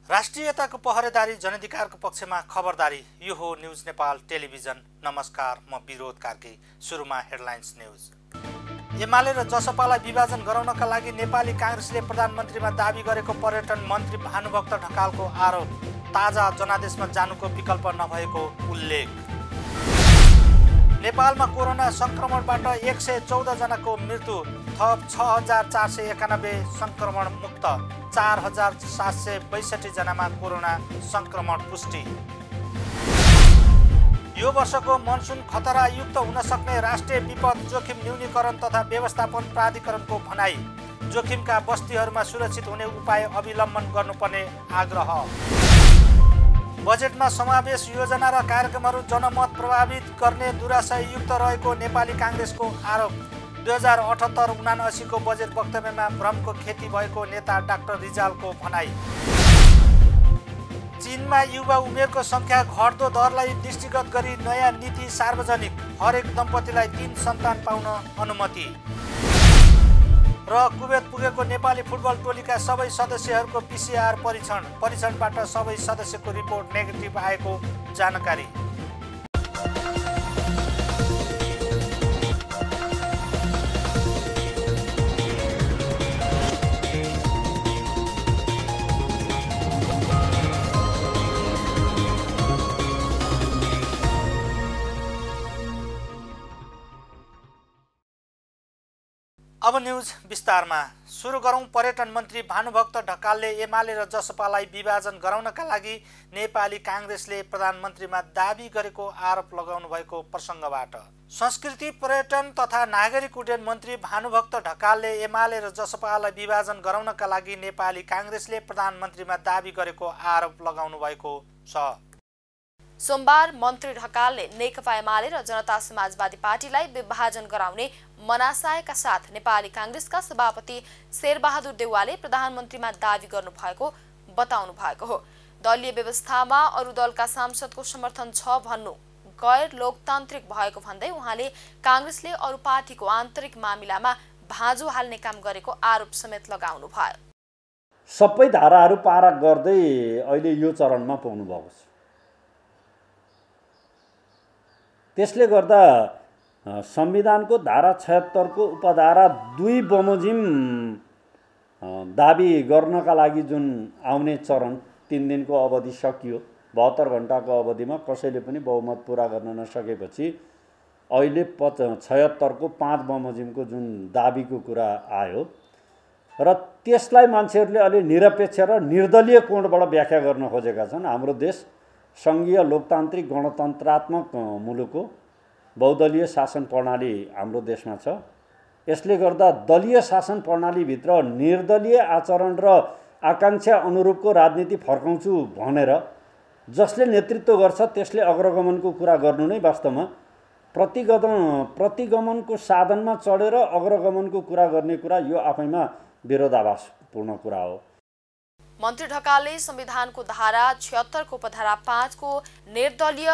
राष्ट्रियताको पहरेदारी जनअधिकारको पक्षमा खबरदारी। यो हो न्युज नेपाल टेलिभिजन। नमस्कार, म विरोध कार्की। सुरुमा हेडलाइन्स न्युज। एमाले र जसपालाई विभाजन गराउनका लागि नेपाली काङ्ग्रेसले प्रधानमन्त्रीमा दाबी गरेको पर्यटन मन्त्री भानुभक्त ढकालको आरोप। ताजा जनादेशमा जानुको विकल्प नभएको उल्लेख। नेपालमा कोरोना संक्रमणबाट 114 जनाको मृत्यु, थप 6491 संक्रमण मुक्त, 4762 जनामा कोरोना संक्रमण पुष्टि। यो वर्षको मनसुन खतरायुक्त हुन सक्ने राष्ट्रिय विपद जोखिम न्यूनीकरण तथा व्यवस्थापन प्राधिकरणको भनाई। जोखिमका बस्तीहरूमा सुरक्षित हुने उपाय अवलम्बन गर्नुपर्ने आग्रह। बजेटमा समावेश योजना र कार्यक्रमहरू जनमत प्रभावित गर्ने दुराशयुक्त रहेको नेपाली काङ्ग्रेसको आरोप। 2078-79 को बजेट वक्तव्यमा भ्रमको खेती भएको नेता डाक्टर रिजालको भनाई। चीनमा युवा उमेरको संख्या घट्दो दरलाई दृष्टिगत गरी नयाँ नीति सार्वजनिक। हरेक दम्पतिलाई 3 सन्तान पाउन अनुमति। र कुवेत पुगेको नेपाली फुटबल टोलीका सबै सदस्यहरूको PCR परीक्षणबाट सबै सदस्यको रिपोर्ट नेगेटिभ आएको जानकारी। अब न्युज विस्तारमा। सुरु गरौं। पर्यटन मन्त्री भानुभक्त ढकालले एमाले र जसपालाई विभाजन गराउनका लागि नेपाली काङ्ग्रेसले प्रधानमन्त्रीमा दाबी गरेको आरोप लगाउनु भएको प्रसङ्गबाट। संस्कृति, पर्यटन तथा नागरिक उड्डयन मन्त्री भानुभक्त ढकालले एमाले र जसपालाई विभाजन गराउनका लागि नेपाली काङ्ग्रेसले प्रधानमन्त्रीमा दाबी गरेको आरोप लगाउनु भएको छ। सोमबार मन्त्री ढकालले नेकपा एमाले र जनता समाजवादी पार्टीलाई विभाजन गराउने मनासायका साथ नेपाली काङ्ग्रेसका सभापति शेरबहादुर देउवाले प्रधानमन्त्रीमा दाबी गर्नुभएको बताउनु भएको हो। दलीय व्यवस्थामा अरू दलका सांसदको समर्थन छ भन्नु गैर लोकतान्त्रिक भएको भन्दै उहाँले काङ्ग्रेसले अरू पार्टीको आन्तरिक मामिलामा भाँजो हाल्ने काम गरेको आरोप समेत लगाउनु भयो। सबै धाराहरू पारा गर्दै अहिले यो चरणमा पुग्नु भएको छ। त्यसले गर्दा संविधानको धारा 76 को उपधारा 2 बमोजिम दाबी गर्नका लागि जुन आउने चरण 3 दिनको अवधि सकियो, 72 घण्टाको अवधिमा कसैले पनि बहुमत पुरा गर्न नसकेपछि अहिले 76 को 5 बमोजिमको जुन दाबीको कुरा आयो र त्यसलाई मान्छेहरूले अलि निरपेक्ष र निर्दलीय कोणबाट व्याख्या गर्न खोजेका छन्। हाम्रो देश सङ्घीय लोकतान्त्रिक गणतन्त्रात्मक मुलुक हो। बहुदलीय शासन प्रणाली हाम्रो देशमा छ। यसले गर्दा दलीय शासन प्रणालीभित्र निर्दलीय आचरण र आकाङ्क्षा अनुरूपको राजनीति फर्काउँछु भनेर जसले नेतृत्व गर्छ त्यसले अग्रगमनको कुरा गर्नु नै वास्तवमा प्रतिगमनको साधनमा चढेर अग्रगमनको कुरा गर्ने कुरा यो आफैमा विरोधाभासपूर्ण कुरा हो। मन्त्री ढकालले संविधानको धारा 76 को उपधारा 5 को निर्दलीय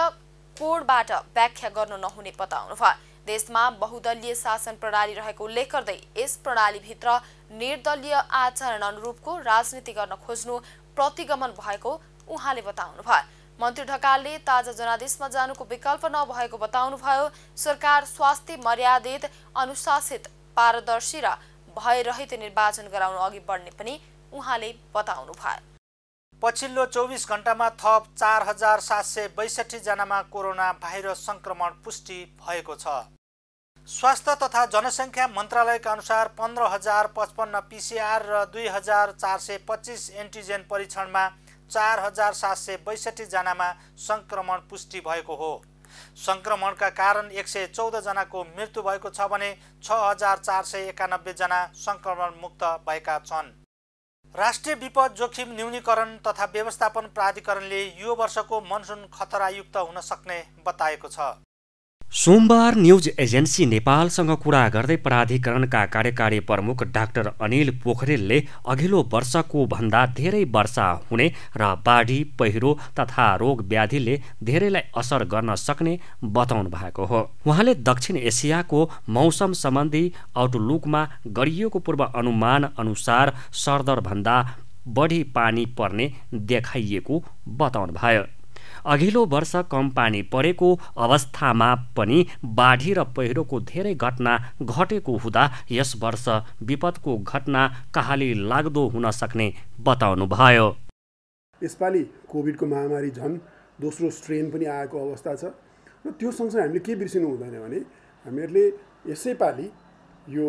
कोडबाट व्याख्या गर्न नहुने बताउनु भयो। देशमा बहुदलीय शासन प्रणाली रहेको उल्लेख गर्दै यस प्रणालीभित्र निर्दलीय आचरण अनुरूपको राजनीति गर्न खोज्नु प्रतिगमन भएको उहाँले बताउनु भयो। मन्त्री ढकालले ताजा जनादेशमा जानुको विकल्प नभएको बताउनु भयो। सरकार स्वास्थ्य मर्यादित, अनुशासित, पारदर्शी र भयरहित निर्वाचन गराउन अघि बढ्ने पनि उहाँले बताउनु भयो। पछिल्लो 24 घण्टामा थप 4762 जनामा कोरोना भाइरस संक्रमण पुष्टि भएको छ। स्वास्थ्य तथा जनसङ्ख्या मन्त्रालयका अनुसार 15055 PCR र 2425 एन्टिजेन परीक्षणमा 4762 जनामा संक्रमण पुष्टि भएको हो। संक्रमणका कारण 114 जनाको मृत्यु भएको छ भने 6491 जना संक्रमण मुक्त भएका छन्। राष्ट्रिय विपद जोखिम न्यूनीकरण तथा व्यवस्थापन प्राधिकरणले यो वर्षको मनसुन खतरायुक्त हुन सक्ने बताएको छ। सोमबार न्युज एजेन्सी नेपालसँग कुरा गर्दै प्राधिकरणका कार्यकारी प्रमुख डाक्टर अनिल पोखरेलले अघिल्लो वर्षको भन्दा धेरै वर्षा हुने र बाढी, पहिरो तथा रोग व्याधिले धेरैलाई असर गर्न सक्ने बताउनु भएको हो। उहाँले दक्षिण एसियाको मौसम सम्बन्धी आउटलुकमा गरिएको पूर्व अनुमान अनुसार सरदर भन्दा बढी पानी पर्ने देखाइएको बताउनुभयो। अघिल्लो वर्ष कम पानी परेको अवस्थामा पनि बाढी र पहिरोको धेरै घटना घटेको हुँदा यस वर्ष विपदको घटना कहाली लाग्दो हुन सक्ने बताउनुभयो। यसपालि कोभिडको महामारी झन् दोस्रो स्ट्रेन पनि आएको अवस्था छ र त्यो सँगसँगै हामीले के बिर्सिनु हुँदैन भने हामीहरूले यसैपालि यो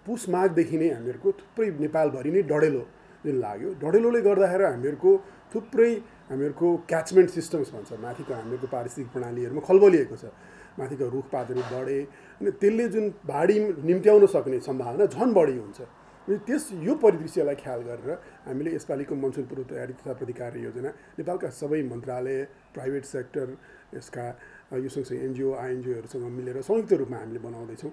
पुस माघदेखि नै हामीहरूको थुप्रै नेपालभरि नै डढेलो जुन लाग्यो, डढेलोले गर्दाखेरि हामीहरूको थुप्रै हामीहरूको क्याचमेन्ट सिस्टम्स भन्छ, माथिको हामीहरूको पारिस्थितिक प्रणालीहरूमा खलबलिएको छ, माथिको रुखपातहरू बढे अनि त्यसले जुन बाढी निम्त्याउन सक्ने सम्भावना झन् बढी हुन्छ। यो परिदृश्यलाई ख्याल गरेर हामीले यसपालिको मनसुन पूर्व तयारी तथा प्रतिकार योजना नेपालका सबै मन्त्रालय, प्राइभेट सेक्टर, यसका यो सँगसँगै एनजिओ आइएनजिओहरूसँग मिलेर संयुक्त रूपमा हामीले बनाउँदैछौँ।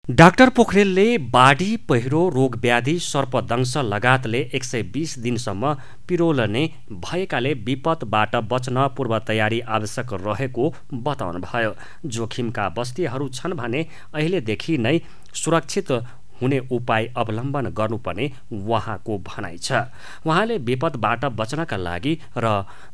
डाक्टर पोखरेलले बाढी पहिरो रोगव्याधि सर्पदंश लगायतले 120 दिनसम्म पिरोल्ने भएकाले विपदबाट बच्न पूर्व तयारी आवश्यक रहेको बताउनुभयो। जोखिमका बस्तीहरू छन् भने अहिलेदेखि नै सुरक्षित हुने उपाय अवलम्बन गर्नुपर्ने उहाँको भनाइ छ। उहाँले विपदबाट बच्नका लागि र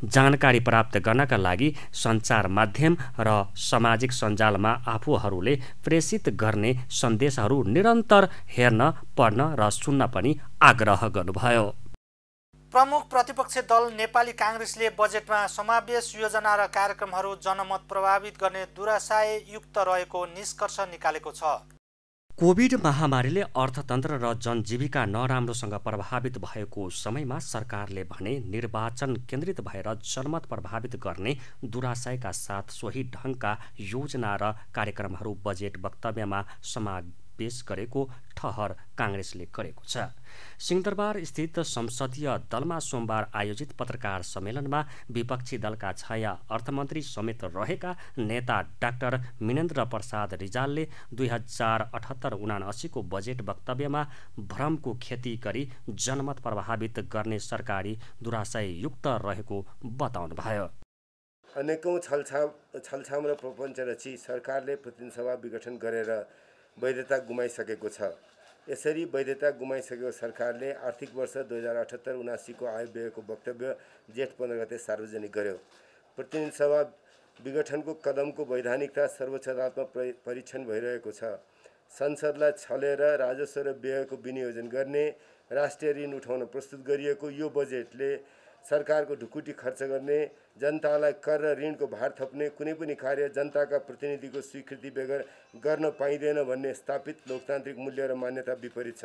जानकारी प्राप्त गर्नका लागि सञ्चार माध्यम र सामाजिक सञ्जालमा आफूहरूले प्रेषित गर्ने सन्देशहरू निरन्तर हेर्न, पढ्न र सुन्न पनि आग्रह गर्नुभयो। प्रमुख प्रतिपक्षी दल नेपाली काङ्ग्रेसले बजेटमा समावेश योजना र कार्यक्रमहरू जनमत प्रभावित गर्ने दुराशययुक्त रहेको निष्कर्ष निकालेको छ। कोभिड महामारीले अर्थतन्त्र र जनजीविका नराम्रोसँग प्रभावित भएको समयमा सरकारले भने निर्वाचन केन्द्रित भएर जनमत प्रभावित गर्ने दुराशयका साथ सोही ढङ्गका योजना र कार्यक्रमहरू बजेट वक्तव्यमा समावेश गरेको ठहर काङ्ग्रेसले गरेको छ। सिंहदरबार स्थित संसदीय दलमा सोमबार आयोजित पत्रकार सम्मेलनमा विपक्षी दलका छाया अर्थमन्त्री समेत रहेका नेता डाक्टर मिनेन्द्र प्रसाद रिजालले 2078-79 को बजेट वक्तव्यमा भ्रमको खेती गरी जनमत प्रभावित गर्ने सरकारी दुराशययुक्त रहेको बताउनुभयो। अनेकौं छलछाम र प्रपञ्च रची सरकारले प्रतिनिधि सभा विघटन गरेर वैधता गुमाइसकेको छ। यसरी वैधता गुमाइसकेको सरकारले आर्थिक वर्ष 2078-79 को आय व्ययको वक्तव्य जेठ 15 गते सार्वजनिक गर्यो। प्रतिनिधि सभा विघटनको कदमको वैधानिकता सर्वोच्च अदालतमा परीक्षण भइरहेको छ। संसदलाई छलेर राजस्व र व्ययको विनियोजन गर्ने, राष्ट्रिय ऋण उठाउन प्रस्तुत गरिएको यो बजेटले सरकारको ढुकुटी खर्च गर्ने, जनतालाई कर र ऋणको भार थप्ने कुनै पनि कार्य जनताका प्रतिनिधिको स्वीकृति बेगर गर्न पाइँदैन भन्ने स्थापित लोकतान्त्रिक मूल्य र मान्यता विपरीत छ।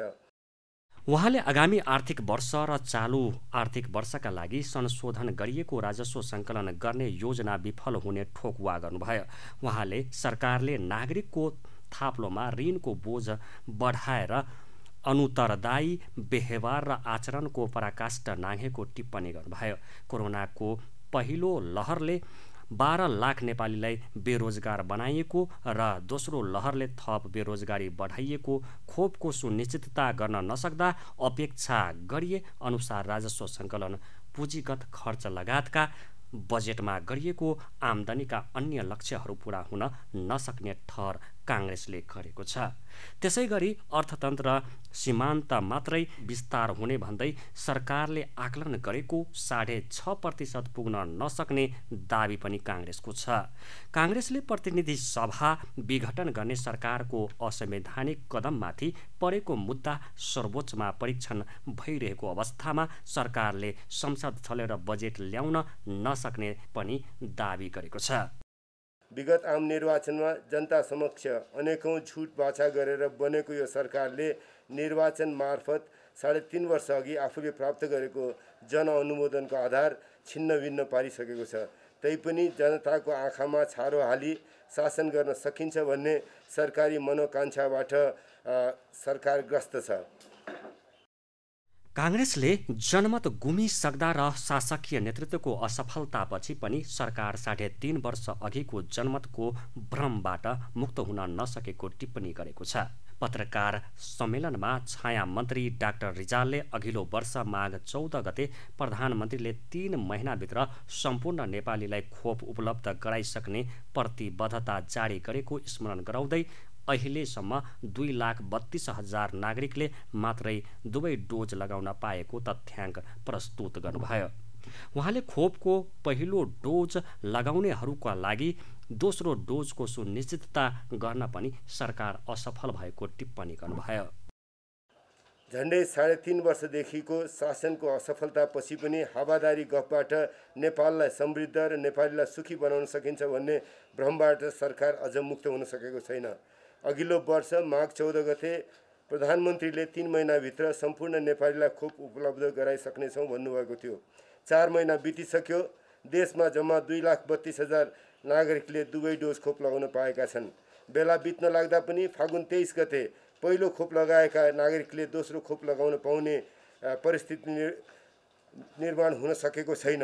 उहाँले आगामी आर्थिक वर्ष र चालु आर्थिक वर्षका लागि संशोधन गरिएको राजस्व सङ्कलन गर्ने योजना विफल हुने ठोकुवा गर्नुभयो। उहाँले सरकारले नागरिकको थाप्लोमा ऋणको बोझ बढाएर अनुत्तरदायी व्यवहार र आचरणको पराकाष्ठ नाघेको टिप्पणी गर्नुभयो। कोरोनाको पहिलो लहरले 12 लाख नेपालीलाई बेरोजगार बनाइएको र दोस्रो लहरले थप बेरोजगारी बढाइएको, खोपको सुनिश्चितता गर्न नसक्दा अपेक्षा गरिए अनुसार राजस्व सङ्कलन, पुँजीगत खर्च लगायतका बजेटमा गरिएको आम्दानीका अन्य लक्ष्यहरू पूरा हुन नसक्ने ठहर काङ्ग्रेसले गरेको छ। त्यसै गरी अर्थतन्त्र सीमान्त मात्रै विस्तार हुने भन्दै सरकारले आकलन गरेको 6.5% पुग्न नसक्ने दाबी पनि काङ्ग्रेसको छ। काङ्ग्रेसले प्रतिनिधि सभा विघटन गर्ने सरकारको असंवैधानिक कदममाथि परेको मुद्दा सर्वोच्चमा परीक्षण भइरहेको अवस्थामा सरकारले संसद छलेर बजेट ल्याउन नसक्ने पनि दाबी गरेको छ। विगत आम निर्वाचनमा जनता समक्ष अनेकौं छुट बाछा गरेर बनेको यो सरकारले निर्वाचन मार्फत 3.5 वर्ष अघि आफूले प्राप्त गरेको जनअनुमोदनको आधार छिन्न भिन्न पारिसकेको छ। तैपनि जनताको आँखामा छारो हाली शासन गर्न सकिन्छ भन्ने सरकारी मनोकांक्षाबाट सरकार ग्रस्त छ। काङ्ग्रेसले जनमत गुमिसक्दा र शासकीय नेतृत्वको असफलतापछि पनि सरकार 3.5 वर्ष अघिको जनमतको भ्रमबाट मुक्त हुन नसकेको टिप्पणी गरेको छ। पत्रकार सम्मेलनमा छाया मन्त्री डाक्टर रिजालले अघिल्लो वर्ष माघ 14 गते प्रधानमन्त्रीले 3 महिनाभित्र सम्पूर्ण नेपालीलाई खोप उपलब्ध गराइसक्ने प्रतिबद्धता जारी गरेको स्मरण गराउँदै अहिलेसम्म 2,32,000 नागरिकले मात्रै दुवै डोज लगाउन पाएको तथ्याङ्क प्रस्तुत गर्नुभयो। उहाँले खोपको पहिलो डोज लगाउनेहरूका लागि दोस्रो डोजको सुनिश्चितता गर्न पनि सरकार असफल भएको टिप्पणी गर्नुभयो। झन्डै 3.5 वर्षदेखिको शासनको असफलतापछि पनि हावादारी गफबाट नेपाललाई समृद्ध र नेपालीलाई सुखी बनाउन सकिन्छ भन्ने भ्रमबाट सरकार अझ मुक्त हुन सकेको छैन। अघिल्लो वर्ष माघ 14 गते प्रधानमन्त्रीले 3 महिनाभित्र सम्पूर्ण नेपालीलाई खोप उपलब्ध गराइसक्नेछौँ भन्नुभएको थियो। 4 महिना बितिसक्यो। देशमा जम्मा 2,32,000 नागरिकले दुवै डोज खोप लगाउन पाएका छन्। बेला बित्न लाग्दा पनि फागुन 23 गते पहिलो खोप लगाएका नागरिकले दोस्रो खोप लगाउन पाउने परिस्थिति निर्माण हुन सकेको छैन।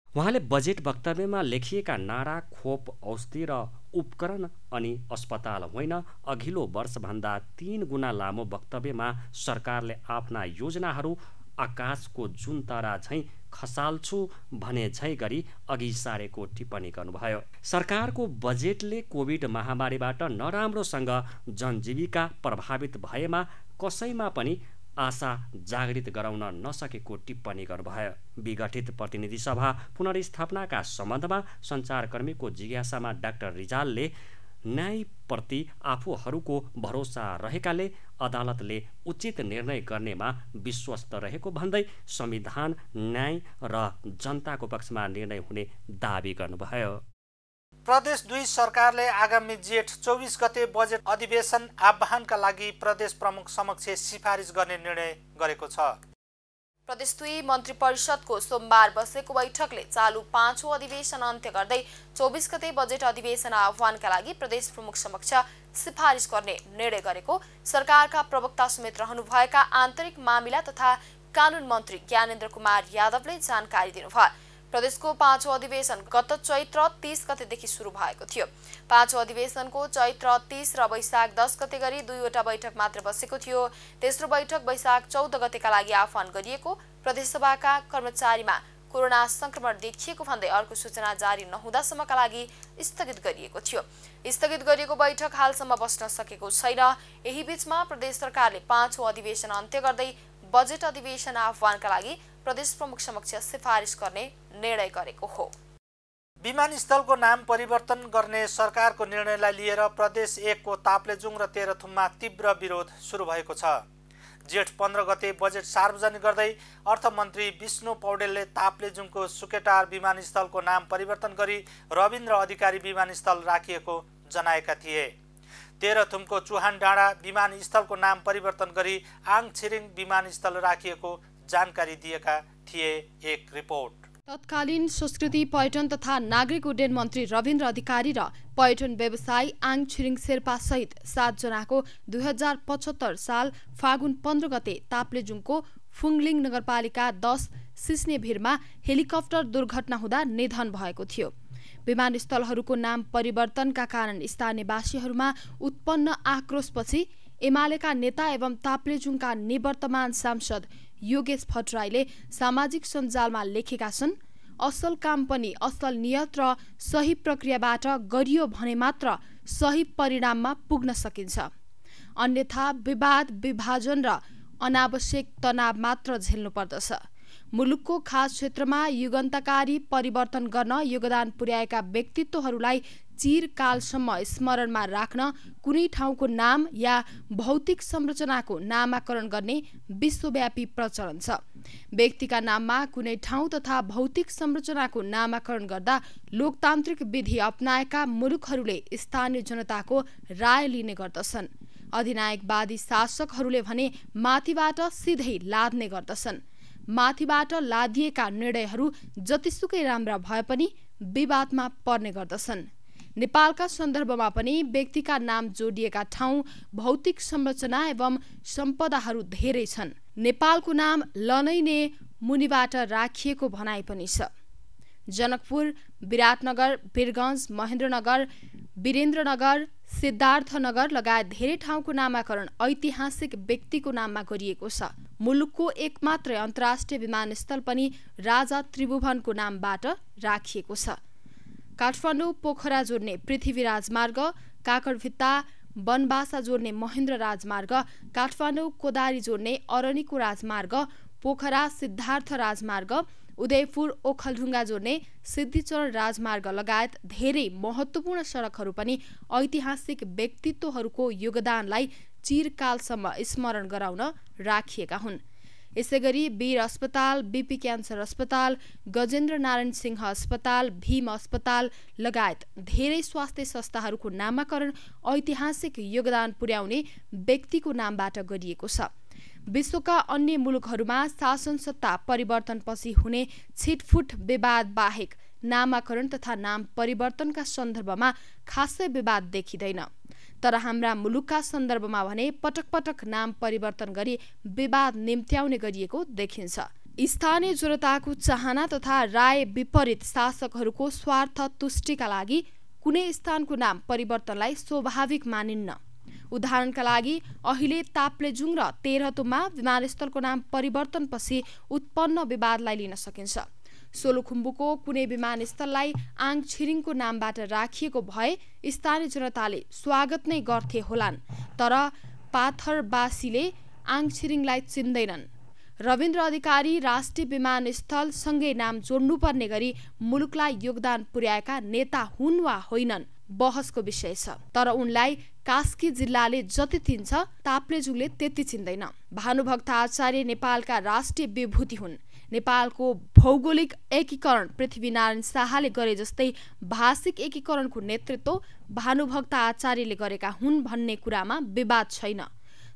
उहाँले बजेट वक्तव्यमा लेखिएका नारा खोप, औषधि र उपकरण अनि अस्पताल होइन, अघिल्लो वर्षभन्दा 3 गुणा लामो वक्तव्यमा सरकारले आफ्ना योजनाहरू आकाशको जुन तारा झैँ खसाल्छु भने झैँ गरी अघि सारेको टिप्पणी गर्नुभयो। सरकारको बजेटले कोभिड महामारीबाट नराम्रोसँग जनजीविका प्रभावित भएमा कसैमा पनि आशा जागृत गराउन नसकेको टिप्पणी गर्नुभयो। विघटित प्रतिनिधि सभा पुनर्स्थापनाका सम्बन्धमा सञ्चारकर्मीको जिज्ञासामा डाक्टर रिजालले न्यायप्रति आफूहरूको भरोसा रहेकाले अदालतले उचित निर्णय गर्नेमा विश्वस्त रहेको भन्दै संविधान, न्याय र जनताको पक्षमा निर्णय हुने दाबी गर्नुभयो। प्रदेश 2 सरकारले आगामी जेठ 24 गते बजेट अधिवेशन आह्वानका लागि प्रदेश प्रमुख समक्ष सिफारिस गर्ने निर्णय गरेको छ। प्रदेश 2 मन्त्री परिषदको सोमबार बसेको बैठकले चालु 5औं अधिवेशन अन्त्य गर्दै 24 गते बजेट अधिवेशन आह्वानका लागि प्रदेश प्रमुख समक्ष सिफारिस गर्ने निर्णय गरेको सरकारका प्रवक्ता समेत रहनुभएका आन्तरिक मामिला तथा कानुन मन्त्री ज्ञानेन्द्र कुमार यादवले जानकारी दिनुभयो। प्रदेशको 5औं अधिवेशन गत चैत्र 30 गतेदेखि सुरु भएको थियो। 5औं अधिवेशनको चैत्र 30 र वैशाख 10 गते गरी 2वटा बैठक मात्र बसेको थियो। तेस्रो बैठक वैशाख 14 गतेका लागि आह्वान गरिएको प्रदेशसभाका कर्मचारीमा कोरोना संक्रमण देखिएको भन्दै अर्को सूचना जारी नहुँदासम्मका लागि स्थगित गरिएको थियो। स्थगित गरिएको बैठक हालसम्म बस्न सकेको छैन। यही बीचमा प्रदेश सरकारले 5औं अधिवेशन अन्त्य गर्दै बजेट अधिवेशन आह्वानका लागि प्रदेश प्रमुख समक्ष सिफारिस गर्ने निर्णय गरेको हो। विमानस्थलको नाम परिवर्तन गर्ने सरकारको निर्णयलाई लिएर प्रदेश 1 को ताप्लेजुङ र तेह्रथुममा तीव्र विरोध सुरु भएको छ। जेठ 15 गते बजेट सार्वजनिक गर्दै अर्थमन्त्री विष्णु पौडेलले ताप्लेजुङको सुकेटार विमानस्थलको नाम परिवर्तन गरी रविन्द्र अधिकारी विमानस्थल राखिएको जनाएका थिए। तेह्रथुमको चुहान डाँडा विमानस्थलको नाम परिवर्तन गरी आङ छिरिङ विमानस्थल राखिएको जानकारी दिएका थिए। एक रिपोर्ट। तत्कालीन संस्कृति पर्यटन तथा नागरिक उड्डयन मन्त्री रविन्द्र अधिकारी र पर्यटन व्यवसायी आङ छिरिङ शेर्पा सहित 7 जनाको 2075 साल फागुन 15 गते ताप्लेजुङको फुङलिङ नगरपालिका 10 सिस्ने भिरमा हेलिकप्टर दुर्घटना हुँदा निधन भएको थियो। विमानस्थलहरूको नाम परिवर्तनका कारण स्थानीयवासीहरूमा उत्पन्न आक्रोशपछि एमालेका नेता एवं ताप्लेजुङका निवर्तमान सांसद योगेश भट्टराईले सामाजिक सञ्जालमा लेखेका छन्, असल काम पनि असल नियत र सही प्रक्रियाबाट गरियो भने मात्र सही परिणाममा पुग्न सकिन्छ। अन्यथा विवाद, विभाजन र अनावश्यक तनाव मात्र झेल्नु पर्दछ। मुलुकको खास क्षेत्रमा युगान्तकारी परिवर्तन गर्न योगदान पुर्याएका व्यक्तित्वहरूलाई चिरकालसम्म स्मरणमा राख्न कुनै ठाउँको नाम या भौतिक संरचनाको नामाकरण गर्ने विश्वव्यापी प्रचलन छ। व्यक्तिका नाममा कुनै ठाउँ तथा भौतिक संरचनाको नामाकरण गर्दा लोकतान्त्रिक विधि अपनाएका मुलुकहरूले स्थानीय जनताको राय लिने गर्दछन्। अधिनायकवादी शासकहरूले भने माथिबाट सिधै लाद्ने गर्दछन्। माथिबाट लादिएका निर्णयहरू जतिसुकै राम्रा भए पनि विवादमा पर्ने गर्दछन्। नेपालका सन्दर्भमा पनि व्यक्तिका नाम जोडिएका ठाउँ, भौतिक संरचना एवं सम्पदाहरू धेरै छन्। नेपालको नाम लनैने मुनिबाट राखिएको भनाइ पनि छ। जनकपुर, विराटनगर, वीरगञ्ज, महेन्द्रनगर, वीरेन्द्रनगर, सिद्धार्थनगर लगायत धेरै ठाउँको नामाकरण ऐतिहासिक व्यक्तिको नाममा गरिएको छ। मुलुकको एकमात्रै अन्तर्राष्ट्रिय विमानस्थल पनि राजा त्रिभुवनको नामबाट राखिएको छ। काठमाडौँ पोखरा जोड्ने पृथ्वी राजमार्ग, काकडभित्ता बनबासा जोड्ने महेन्द्र राजमार्ग, काठमाडौँ कोदारी जोड्ने अरनिको राजमार्ग, पोखरा सिद्धार्थ राजमार्ग, उदयपुर ओखलढुङ्गा जोड्ने सिद्धिचरण राजमार्ग लगायत धेरै महत्त्वपूर्ण सडकहरू पनि ऐतिहासिक व्यक्तित्वहरूको योगदानलाई चिरकालसम्म स्मरण गराउन राखिएका हुन्। यसैगरी वीर अस्पताल, बीपी क्यान्सर अस्पताल, गजेन्द्र नारायण सिंह अस्पताल, भीम अस्पताल लगायत धेरै स्वास्थ्य संस्थाहरूको नामाकरण ऐतिहासिक योगदान पुर्याउने व्यक्तिको नामबाट गरिएको छ। विश्वका अन्य मुलुकहरूमा शासन सत्ता परिवर्तनपछि हुने छिटफुट विवाद बाहेक नामाकरण तथा नाम परिवर्तनका सन्दर्भमा खासै विवाद देखिँदैन। तर हाम्रा मुलुकका सन्दर्भमा भने पटक पटक नाम परिवर्तन गरी विवाद निम्त्याउने गरिएको देखिन्छ। स्थानीय जनताको चाहना तथा राय विपरीत शासकहरूको स्वार्थ तुष्टिका लागि कुनै स्थानको नाम परिवर्तनलाई स्वाभाविक मानिन्न। उदाहरणका लागि अहिले ताप्लेजुङ र तेह्रथुममा विमानस्थलको नाम परिवर्तनपछि उत्पन्न विवादलाई लिन सकिन्छ। सोलुखुम्बुको कुनै विमानस्थललाई आङ छिरिङको नामबाट राखिएको भए स्थानीय जनताले स्वागत नै गर्थे होलान्, तर पाथरबासीले आङ छिरिङलाई चिन्दैनन्। रविन्द्र अधिकारी राष्ट्रिय विमानस्थल सँगै नाम जोड्नुपर्ने गरी मुलुकलाई योगदान पुर्याएका नेता हुन् वा होइनन् बहसको विषय छ। तर उनलाई कास्की जिल्लाले जति चिन्छ ताप्लेजुङले त्यति चिन्दैन। भानुभक्त आचार्य नेपालका राष्ट्रिय विभूति हुन्। नेपालको भौगोलिक एकीकरण पृथ्वीनारायण शाहले गरे जस्तै भाषिक एकीकरणको नेतृत्व भानुभक्त आचार्यले गरेका हुन् भन्ने कुरामा विवाद छैन।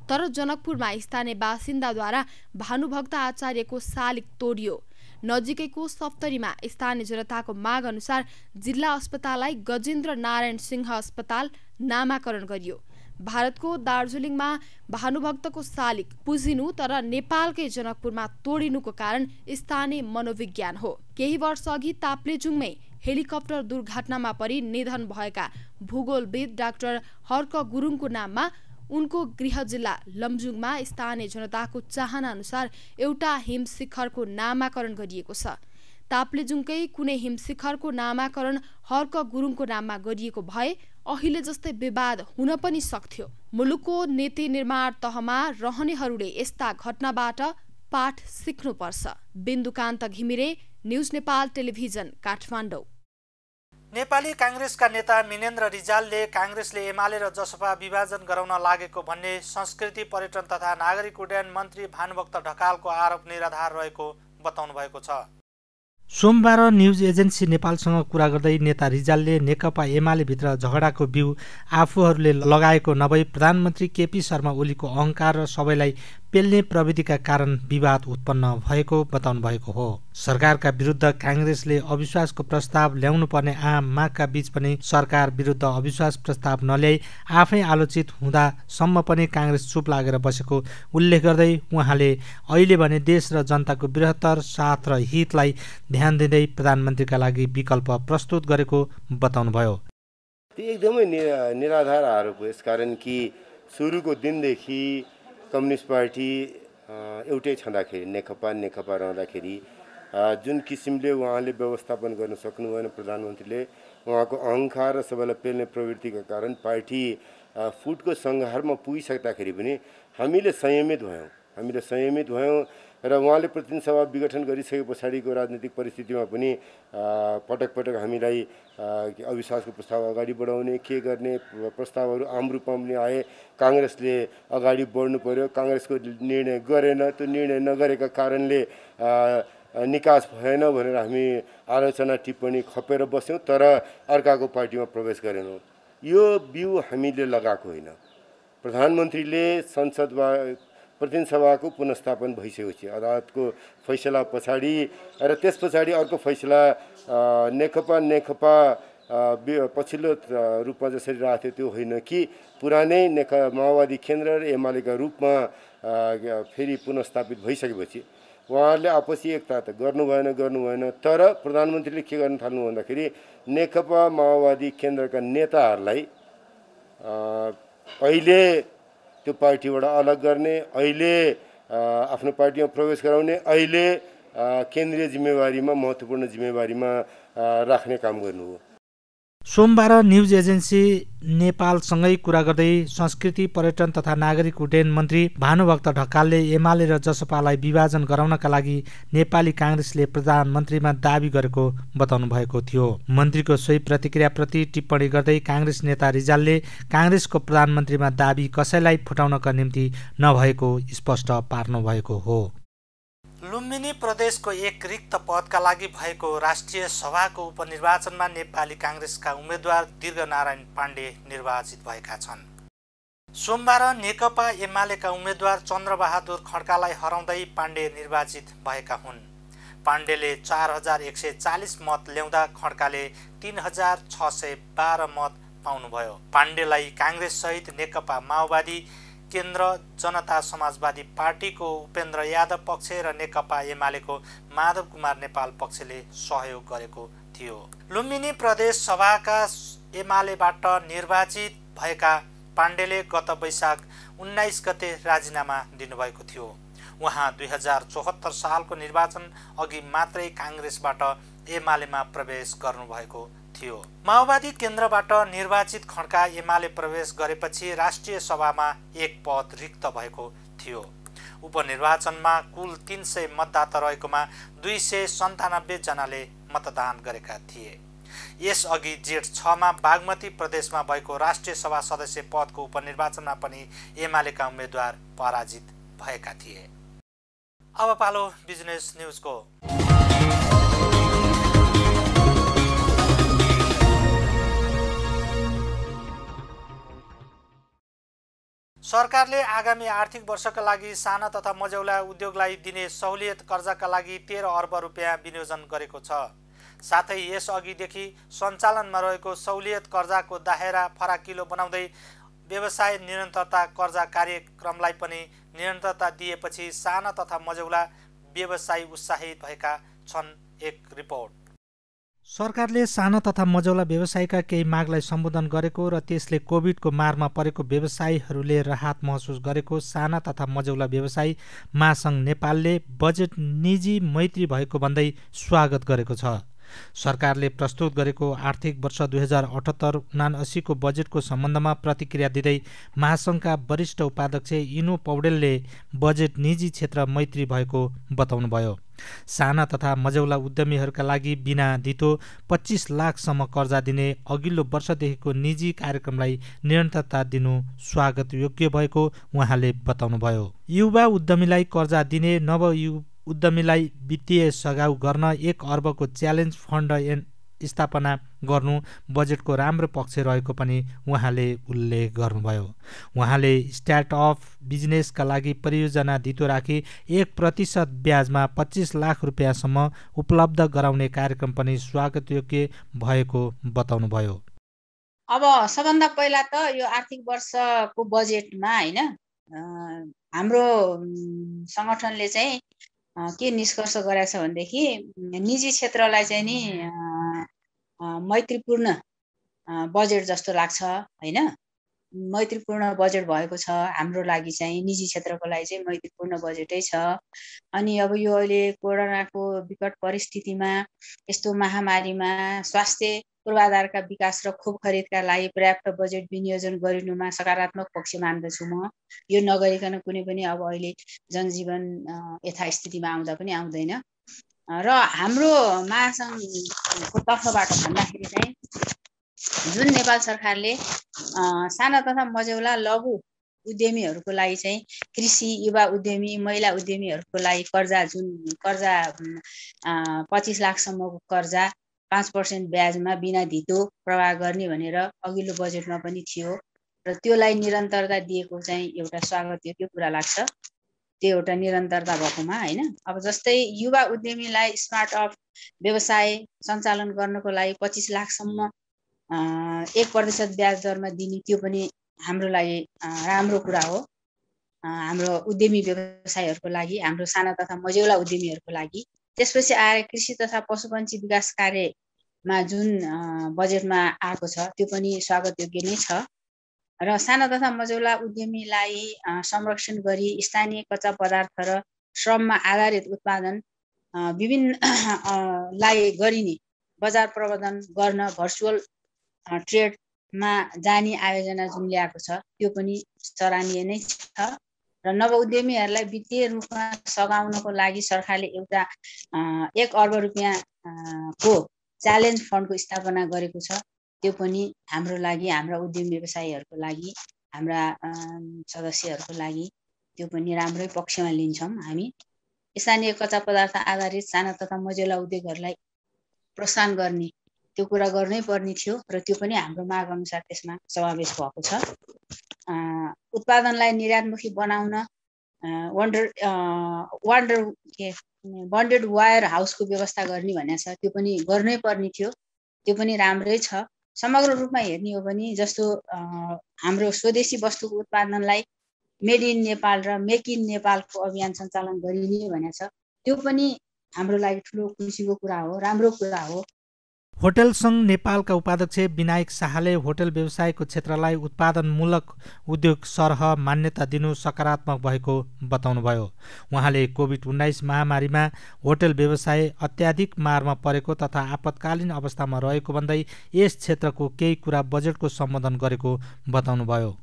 तर जनकपुरमा स्थानीय बासिन्दाद्वारा भानुभक्त आचार्यको शालिग तोडियो। नजिकैको सप्तरीमा स्थानीय जनताको माग अनुसार जिल्ला अस्पताललाई गजेन्द्र नारायण सिंह अस्पताल नामाकरण गरियो। भारतको दार्जिलिङमा भानुभक्तको शालिग पुजिनु तर नेपालकै जनकपुरमा तोडिनुको कारण स्थानीय मनोविज्ञान हो। केही वर्ष अघि ताप्लेजुङमै हेलिकप्टर दुर्घटनामा परि निधन भएका भूगोलविद डाक्टर हर्क गुरुङको नाममा उनको गृह जिल्ला लमजुङमा स्थानीय जनताको चाहना अनुसार एउटा हिमशिखरको नामाकरण गरिएको छ। ताप्लेजुङकै कुनै हिमशिखरको नामाकरण हर्क गुरुङको नाममा गरिएको भए अहिले जस्तै विवाद हुन पनि सक्थ्यो। मुलुकको नीति निर्माण तहमा रहनेहरूले यस्ता घटनाबाट पाठ सिक्नुपर्छ। बिन्दुकान्त घिमिरे, न्युज नेपाल टेलिभिजन, काठमाडौँ। नेपाली काङ्ग्रेसका नेता मिनेन्द्र रिजालले काङ्ग्रेसले एमाले र जसपा विभाजन गराउन लागेको भन्ने संस्कृति पर्यटन तथा नागरिक उड्डयन मन्त्री भानुभक्त ढकालको आरोप निराधार रहेको बताउनु भएको छ। सोमबार न्युज एजेन्सी नेपालसँग कुरा गर्दै नेता रिजालले नेकपा एमालेभित्र झगडाको बिउ आफूहरूले लगाएको नभई प्रधानमन्त्री केपी शर्मा ओलीको अहङ्कार र सबैलाई पेल्ने प्रविधिका कारण विवाद उत्पन्न भएको बताउनु भएको हो। सरकारका विरुद्ध काङ्ग्रेसले अविश्वासको प्रस्ताव ल्याउनु पर्ने आम मागका बीच पनि सरकार विरुद्ध अविश्वास प्रस्ताव नल्याई आफै आलोचित हुँदासम्म पनि काङ्ग्रेस चुप लागेर बसेको उल्लेख गर्दै उहाँले अहिले भने देश र जनताको बृहत्तर साथ र हितलाई ध्यान दिँदै प्रधानमन्त्रीका लागि विकल्प प्रस्तुत गरेको बताउनुभयो। त्यो एकदमै निराधार आरोप हो। यसकारण कि सुरुको दिनदेखि कम्युनिस्ट पार्टी एउटै छँदाखेरि नेकपा रहँदाखेरि जुन किसिमले उहाँले व्यवस्थापन गर्न सक्नु भएन प्रधानमन्त्रीले, उहाँको अहङ्कार र सबैलाई पेल्ने प्रवृत्तिका कारण पार्टी फुटको सङ्घारमा पुगिसक्दाखेरि पनि हामीले संयमित भयौँ र उहाँले प्रतिनिधि सभा विघटन गरिसके पछाडिको राजनीतिक परिस्थितिमा पनि पटक पटक हामीलाई अविश्वासको प्रस्ताव अगाडि बढाउने के गर्ने प्रस्तावहरू आम रूपमा पनि आए। काङ्ग्रेसले अगाडि बढ्नु पर्यो, काङ्ग्रेसको निर्णय गरेन, त्यो निर्णय नगरेका कारणले निकास भएन भनेर हामी आलोचना टिप्पणी खपेर बस्यौँ, तर अर्काको पार्टीमा प्रवेश गरेनौँ। यो बिउ हामीले लगाएको होइन। प्रधानमन्त्रीले संसदमा प्रतिनिधि सभाको पुनर्स्थापन भइसकेपछि अदालतको फैसला पछाडि र त्यस पछाडि अर्को फैसला नेकपा पछिल्लो रूपमा जसरी राख्थ्यो त्यो होइन कि पुरानै माओवादी केन्द्र र एमालेका रूपमा फेरि पुनर्स्थापित भइसकेपछि उहाँहरूले आपसी एकता त गर्नु भएन। तर प्रधानमन्त्रीले के गर्न थाल्नु भन्दाखेरि नेकपा माओवादी केन्द्रका नेताहरूलाई अहिले त्यो पार्टीबाट अलग गर्ने, अहिले आफ्नो पार्टीमा प्रवेश गराउने, अहिले केन्द्रीय जिम्मेवारीमा महत्त्वपूर्ण जिम्मेवारीमा राख्ने काम गर्नु हो। सोमबार न्युज एजेन्सी नेपालसँगै कुरा गर्दै संस्कृति पर्यटन तथा नागरिक उड्डयन मन्त्री भानुभक्त ढकालले एमाले र जसपालाई विभाजन गराउनका लागि नेपाली काङ्ग्रेसले प्रधानमन्त्रीमा दाबी गरेको बताउनु भएको थियो। मन्त्रीको सोही प्रतिक्रियाप्रति टिप्पणी गर्दै काङ्ग्रेस नेता रिजालले काङ्ग्रेसको प्रधानमन्त्रीमा दाबी कसैलाई फुटाउनका निम्ति नभएको स्पष्ट पार्नु भएको हो। लुम्बिनी प्रदेशको एक रिक्त पदका लागि भएको राष्ट्रिय सभाको उपनिर्वाचनमा नेपाली काङ्ग्रेसका उम्मेद्वार दीर्घनारायण पाण्डे निर्वाचित भएका छन्। सोमबार नेकपा एमालेका उम्मेद्वार चन्द्रबहादुर खड्कालाई हराउँदै पाण्डे निर्वाचित भएका हुन्। पाण्डेले 4140 मत ल्याउँदा खड्काले 3612 मत पाउनुभयो। पाण्डेलाई काङ्ग्रेससहित नेकपा माओवादी केन्द्र जनता समाजवादी पार्टीको उपेन्द्र यादव पक्ष र नेकपा एमालेको माधव कुमार नेपाल पक्षले सहयोग गरेको थियो। लुम्बिनी प्रदेश सभाका एमालेबाट निर्वाचित भएका पाण्डेले गत वैशाख 19 गते राजीनामा दिनुभएको थियो। उहाँ 2074 सालको निर्वाचन अघि मात्रै काङ्ग्रेसबाट एमालेमा प्रवेश गर्नुभएको थियो। माओवादी केन्द्रबाट निर्वाचित खड्का एमाले प्रवेश गरेपछि राष्ट्रिय सभामा एक पद रिक्त भएको थियो। उपनिर्वाचनमा कुल 300 मतदाता रहेकोमा 297 जनाले मतदान गरेका थिए। यसअघि जेठ 6 मा बागमती प्रदेशमा भएको राष्ट्रिय सभा सदस्य पदको उपनिर्वाचनमा पनि एमालेका उम्मेद्वार पराजित भएका थिए। अब पालो बिजनेस न्युजको। सरकारले आगामी आर्थिक वर्षका लागि साना तथा मझौला उद्योगलाई दिने सहुलियत कर्जाका लागि 13 अर्ब रुपियाँ विनियोजन गरेको छ। साथै यसअघिदेखि सञ्चालनमा रहेको सहुलियत कर्जाको दायरा फराकिलो बनाउँदै व्यवसाय निरन्तरता कर्जा कार्यक्रमलाई पनि निरन्तरता दिएपछि साना तथा मझौला व्यवसायी उत्साहित भएका छन्। एक रिपोर्ट। सरकारले साना तथा मझौला व्यवसायका केही मागलाई सम्बोधन गरेको र त्यसले कोभिडको मारमा परेको व्यवसायीहरूले राहत महसुस गरेको साना तथा मझौला व्यवसायी महासङ्घ नेपालले बजेट निजी मैत्री भएको भन्दै स्वागत गरेको छ। सरकारले प्रस्तुत गरेको आर्थिक वर्ष 2078-79 को बजेटको सम्बन्धमा प्रतिक्रिया दिँदै महासङ्घका वरिष्ठ उपाध्यक्ष इनु पौडेलले बजेट निजी क्षेत्र मैत्री भएको बताउनुभयो। साना तथा मझौला उद्यमीहरूका लागि बिना धितो 25 लाखसम्म कर्जा दिने अघिल्लो वर्षदेखिको निजी कार्यक्रमलाई निरन्तरता दिनु स्वागत योग्य भएको उहाँले बताउनुभयो। युवा उद्यमीलाई कर्जा दिने, नव उद्यमीलाई वित्तीय सघाउ गर्न 1 अर्बको च्यालेन्ज फन्ड स्थापना गर्नु बजेटको राम्रो पक्ष रहेको पनि उहाँले उल्लेख गर्नुभयो। उहाँले स्टार्टअप बिजनेसका लागि परियोजना धितो राखी 1% ब्याजमा 25 लाख रुपियाँसम्म उपलब्ध गराउने कार्यक्रम पनि स्वागत योग्य भएको बताउनुभयो। अब सबभन्दा पहिला त यो आर्थिक वर्षको बजेटमा हैन हाम्रो संगठनले चाहिँ के निष्कर्ष गरेको छ भनेदेखि निजी क्षेत्रलाई चाहिँ नि मैत्रीपूर्ण बजेट जस्तो लाग्छ हैन। मैत्रीपूर्ण बजेट भएको छ हाम्रो लागि चाहिँ, निजी क्षेत्रको लागि चाहिँ मैत्रीपूर्ण बजेटै छ। अनि अब यो अहिले कोरोनाको विकट परिस्थितिमा यस्तो महामारीमा स्वास्थ्य पूर्वाधारका विकास र खोप खरिदका लागि पर्याप्त बजेट विनियोजन गरिनुमा सकारात्मक पक्ष मान्दछु म। यो नगरिकन कुनै पनि अब अहिले जनजीवन यथास्थितिमा आउँदा पनि आउँदैन। र हाम्रो महासङ्घको तर्फबाट भन्दाखेरि चाहिँ जुन नेपाल सरकारले साना तथा मझौला लघु उद्यमीहरूको लागि चाहिँ कृषि, युवा उद्यमी, महिला उद्यमीहरूको लागि कर्जा 25 लाखसम्मको कर्जा 5% ब्याजमा बिना धितो प्रवाह गर्ने भनेर अघिल्लो बजेटमा पनि थियो र त्योलाई निरन्तरता दिएको चाहिँ एउटा स्वागत योग्य कुरा लाग्छ। त्यो एउटा निरन्तरता भएकोमा हैन। अब जस्तै युवा उद्यमीलाई स्टार्टअप व्यवसाय सञ्चालन गर्नको लागि 25 लाखसम्म 1% ब्याज दरमा दिने, त्यो पनि हाम्रो लागि राम्रो कुरा हो। हाम्रो उद्यमी व्यवसायहरूको लागि, हाम्रो साना तथा मझौला उद्यमीहरूको लागि। त्यसपछि आएर कृषि तथा पशुपन्छी विकास कार्यमा जुन बजेटमा आएको छ त्यो पनि स्वागत योग्य नै छ। र साना तथा मझौला उद्यमीलाई संरक्षण गरी स्थानीय कच्चा पदार्थ र श्रममा आधारित उत्पादन विभिन्न लाई गरिने बजार प्रबन्धन गर्न भर्चुअल ट्रेडमा जाने आयोजना जुन ल्याएको छ त्यो पनि सराहनीय नै छ र नवउद्यमीहरूलाई वित्तीय रूपमा सघाउनको लागि सरकारले एउटा 1 अर्ब रुपियाँ को च्यालेन्ज फन्डको स्थापना गरेको छ। त्यो पनि हाम्रो लागि, हाम्रा उद्यमी व्यवसायीहरूको लागि, हाम्रा सदस्यहरूको लागि त्यो पनि राम्रै पक्षमा लिन्छौँ हामी। स्थानीय कच्चा पदार्थ आधारित साना तथा मझौला उद्योगहरूलाई प्रोत्साहन गर्ने त्यो कुरा गर्नै पर्ने थियो र त्यो पनि हाम्रो माग अनुसार त्यसमा समावेश भएको छ। उत्पादनलाई निर्यातमुखी बनाउन बन्डेड वायर हाउसको व्यवस्था गर्ने भनेको छ, त्यो पनि गर्नै पर्ने थियो, त्यो पनि राम्रै छ। समग्र रूपमा हेर्ने हो भने जस्तो हाम्रो स्वदेशी वस्तुको उत्पादनलाई मेड इन नेपाल र मेक इन नेपालको अभियान सञ्चालन गरिने भनेको छ, त्यो पनि हाम्रो लागि ठुलो खुसीको कुरा हो, राम्रो कुरा हो। होटल सङ्घ नेपालका उपाध्यक्ष विनायक शाहले होटल व्यवसायको क्षेत्रलाई उत्पादनमूलक उद्योग सरह मान्यता दिनु सकारात्मक भएको बताउनुभयो। उहाँले कोभिड-19 महामारीमा होटल व्यवसाय अत्याधिक मारमा परेको तथा आपतकालीन अवस्थामा रहेको भन्दै यस क्षेत्रको केही कुरा बजेटको सम्बोधन गरेको बताउनुभयो।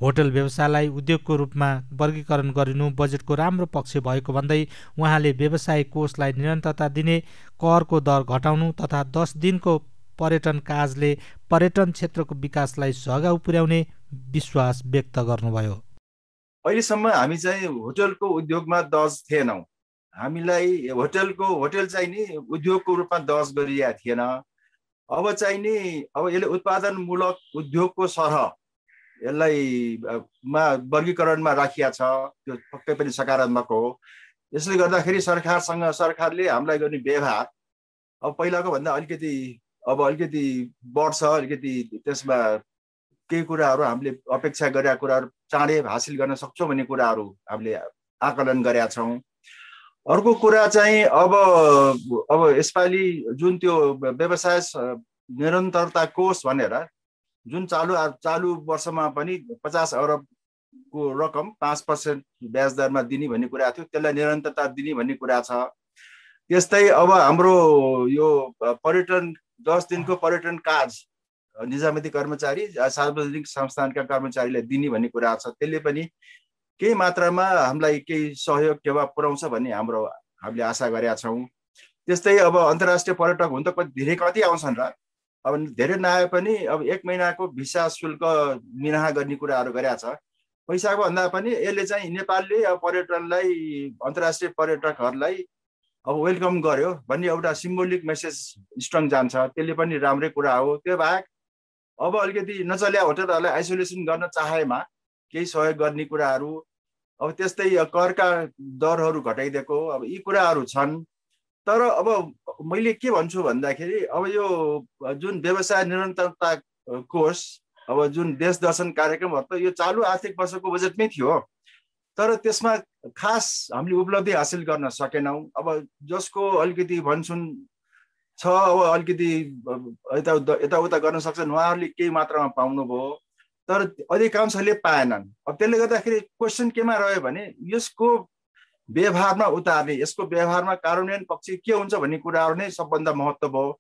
होटल व्यवसायलाई उद्योगको रूपमा वर्गीकरण गरिनु बजेटको राम्रो पक्ष भएको भन्दै उहाँले व्यवसाय कोषलाई निरन्तरता दिने, करको दर घटाउनु तथा 10 दिनको पर्यटन काजले पर्यटन क्षेत्रको विकासलाई सघाउ पुर्याउने विश्वास व्यक्त गर्नुभयो। अहिलेसम्म हामी चाहिँ होटलको उद्योगमा दर्ज थिएनौँ। हामीलाई होटल चाहिँ नि उद्योगको रूपमा दर्ज गरिएको थिएन। अब चाहिँ नि यसले उत्पादनमूलक उद्योगको सरह यसलाई वर्गीकरणमा राखिया छ, त्यो पक्कै पनि सकारात्मक हो। यसले गर्दाखेरि सरकारले हामीलाई गर्ने व्यवहार अब पहिलाको भन्दा अलिकति बढ्छ, अलिकति त्यसमा केही कुराहरू हामीले अपेक्षा गरेका कुराहरू चाँडै हासिल गर्न सक्छौँ भन्ने कुराहरू हामीले आकलन गरेका छौँ। अर्को कुरा चाहिँ अब यसपालि जुन त्यो व्यवसाय निरन्तरता कोष भनेर जुन चालु वर्षमा पनि 50 अरबको रकम 5% ब्याज दरमा दिने भन्ने कुरा थियो, त्यसलाई निरन्तरता दिने भन्ने कुरा छ। त्यस्तै अब हाम्रो यो पर्यटन 10 दिनको पर्यटन काज निजामती कर्मचारी, सार्वजनिक संस्थानका कर्मचारीलाई दिने भन्ने कुरा छ, त्यसले पनि केही मात्रामा हामीलाई केही सहयोग टेवा पुर्याउँछ भन्ने हामीले आशा गरेका छौँ। त्यस्तै अब अन्तर्राष्ट्रिय पर्यटक हुन त धेरै कति आउँछन् र, अब धेरै नआए पनि अब 1 महिनाको भिसा शुल्क मिनाहा गर्ने कुराहरू गरेका छ। पैसाको भन्दा पनि यसले चाहिँ नेपालले पर्यटनलाई, अन्तर्राष्ट्रिय पर्यटकहरूलाई अब वेलकम गर्यो भन्ने एउटा सिम्बोलिक मेसेज स्ट्रङ जान्छ, त्यसले पनि राम्रै कुरा हो। त्यो बाहेक अब अलिकति नचल्या होटलहरूलाई आइसोलेसन गर्न चाहेमा केही सहयोग गर्ने कुराहरू, अब त्यस्तै करका दरहरू घटाइदिएको, अब यी कुराहरू छन्। तर अब मैले के भन्छु भन्दाखेरि अब यो जुन व्यवसाय निरन्तरता कोष, अब जुन देश दर्शन कार्यक्रमहरू त यो चालु आर्थिक वर्षको बजेटमै थियो, तर त्यसमा खास हामीले उपलब्धि हासिल गर्न सकेनौँ। अब जसको अलिकति भन्छन् छ, अब अलिकति यताउता गर्न सक्छन्, उहाँहरूले केही मात्रामा पाउनुभयो, तर अधिकांशले पाएनन्। अब त्यसले गर्दाखेरि क्वेसन केमा रह्यो भने यसको व्यवहारमा उतार्ने, यसको व्यवहारमा कार्यान्वयन पक्ष के हुन्छ भन्ने कुराहरू नै सबभन्दा महत्त्व भयो।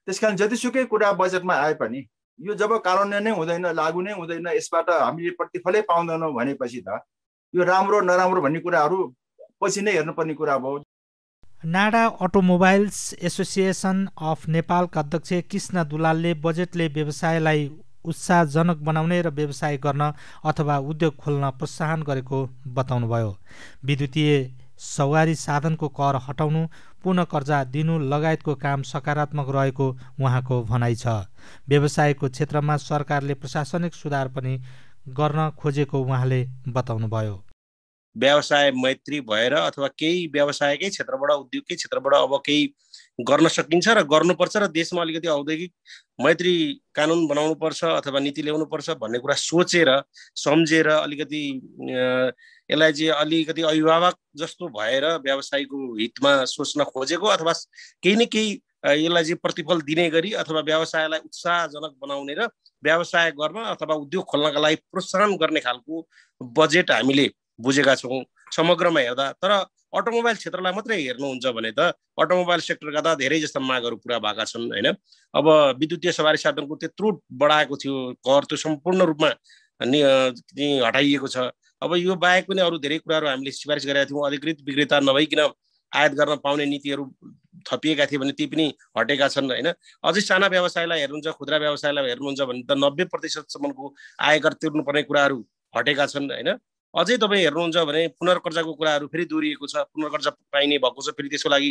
त्यसकारण जतिसुकै कुरा बजेटमा आए पनि यो जब कार्यान्वयन नै हुँदैन, लागू नै हुँदैन, यसबाट हामीले प्रतिफलै पाउँदैनौँ भनेपछि त यो राम्रो नराम्रो भन्ने कुराहरू पछि नै हेर्नुपर्ने कुरा भयो। नाडा अटोमोबाइल्स एसोसिएसन अफ नेपालका अध्यक्ष कृष्ण दुलालले बजेटले व्यवसायलाई उत्साहजनक बनाउने र व्यवसाय गर्न अथवा उद्योग खोल्न प्रोत्साहन गरेको बताउनुभयो। विद्युतीय सवारी साधनको कर हटाउनु, पुनः कर्जा दिनु लगायतको काम सकारात्मक रहेको उहाँको भनाइ छ। व्यवसायको क्षेत्रमा सरकारले प्रशासनिक सुधार पनि गर्न खोजेको उहाँले बताउनुभयो। व्यवसाय मैत्री भएर अथवा केही व्यवसायकै क्षेत्रबाट, उद्योगकै क्षेत्रबाट अब केही गर्न सकिन्छ र गर्नुपर्छ र देशमा अलिकति औद्योगिक मैत्री कानुन बनाउनुपर्छ अथवा नीति ल्याउनुपर्छ भन्ने कुरा सोचेर सम्झेर अलिकति यसलाई चाहिँ अलिकति अभिभावक जस्तो भएर व्यवसायको हितमा सोच्न खोजेको अथवा केही न केही यसलाई चाहिँ प्रतिफल दिने गरी अथवा व्यवसायलाई उत्साहजनक बनाउने र व्यवसाय गर्न अथवा उद्योग खोल्नका लागि प्रोत्साहन गर्ने खालको बजेट हामीले बुझेका छौँ समग्रमा हेर्दा। तर अटोमोबाइल क्षेत्रलाई मात्रै हेर्नुहुन्छ भने त अटोमोबाइल सेक्टरका त धेरै जस्ता मागहरू पुरा भएका छन् होइन। अब विद्युतीय सवारी साधनको त्यत्रो बढाएको थियो कर, त्यो सम्पूर्ण रूपमा हटाइएको छ। अब यो बाहेक पनि अरू धेरै कुराहरू हामीले सिफारिस गरेका थियौँ। अधिकृत विक्रेता नभइकन आयात गर्न पाउने नीतिहरू थपिएका थिए भने ती पनि हटेका छन् होइन। अझै साना व्यवसायलाई हेर्नुहुन्छ, खुद्रा व्यवसायलाई हेर्नुहुन्छ भने त 90% आयकर तिर्नुपर्ने कुराहरू हटेका छन् होइन। अझै तपाईँ हेर्नुहुन्छ भने पुनर्कर्जाको कुराहरू फेरि दोहोरिएको छ। पुनर्कर्जा पाइने भएको छ, फेरि त्यसको लागि